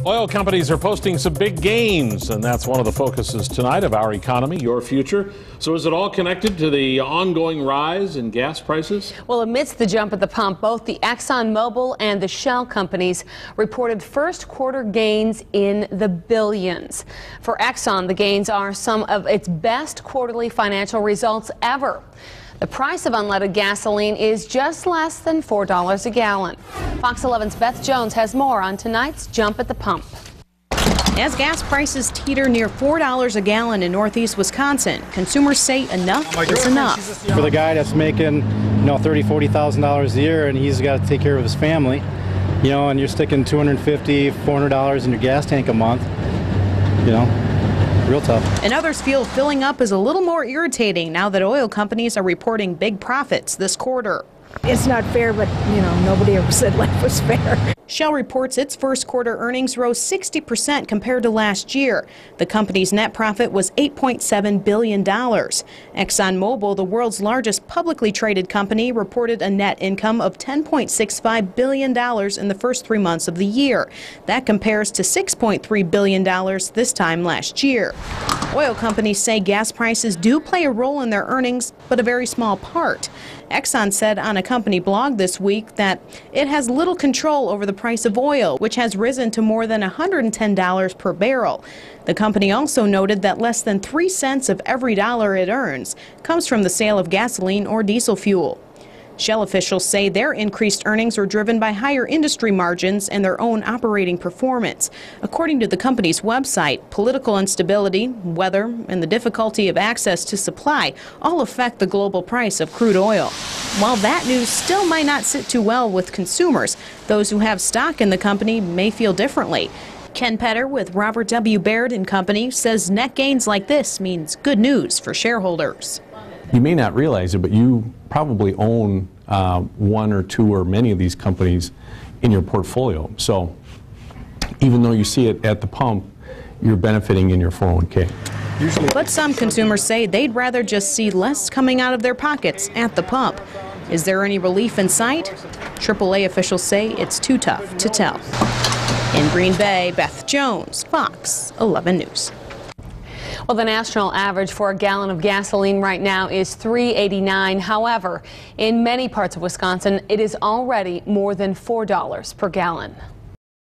Oil companies are posting some big gains, and that's one of the focuses tonight of Our Economy, Your Future. So is it all connected to the ongoing rise in gas prices? Well, amidst the jump at the pump, both the ExxonMobil and the Shell companies reported first quarter gains in the billions. For Exxon, the gains are some of its best quarterly financial results ever. The price of unleaded gasoline is just less than $4 a gallon. Fox 11's Beth Jones has more on tonight's jump at the pump. As gas prices teeter near $4 a gallon in northeast Wisconsin, consumers say enough is enough. For the guy that's making, $30,000, $40,000 a year, and he's got to take care of his family, and you're sticking $250, $400 in your gas tank a month, real tough. And others feel filling up is a little more irritating now that oil companies are reporting big profits this quarter. It's not fair, but, nobody ever said life was fair. Shell reports its first quarter earnings rose 60% compared to last year. The company's net profit was $8.7 billion. ExxonMobil, the world's largest publicly traded company, reported a net income of $10.65 billion in the first 3 months of the year. That compares to $6.3 billion this time last year. Oil companies say gas prices do play a role in their earnings, but a very small part. Exxon said on a company blog this week that it has little control over the price of oil, which has risen to more than $110 per barrel. The company also noted that less than 3 cents of every dollar it earns comes from the sale of gasoline or diesel fuel. Shell officials say their increased earnings are driven by higher industry margins and their own operating performance. According to the company's website, political instability, weather, and the difficulty of access to supply all affect the global price of crude oil. While that news still might not sit too well with consumers, those who have stock in the company may feel differently. Ken Petter with Robert W. Baird & Company says net gains like this means good news for shareholders. You may not realize it, but you probably own one or two or many of these companies in your portfolio. So even though you see it at the pump, you're benefiting in your 401k. But some consumers say they'd rather just see less coming out of their pockets at the pump. Is there any relief in sight? AAA officials say it's too tough to tell. In Green Bay, Beth Jones, Fox 11 News. Well, the national average for a gallon of gasoline right now is $3.89. However, in many parts of Wisconsin, it is already more than $4 per gallon.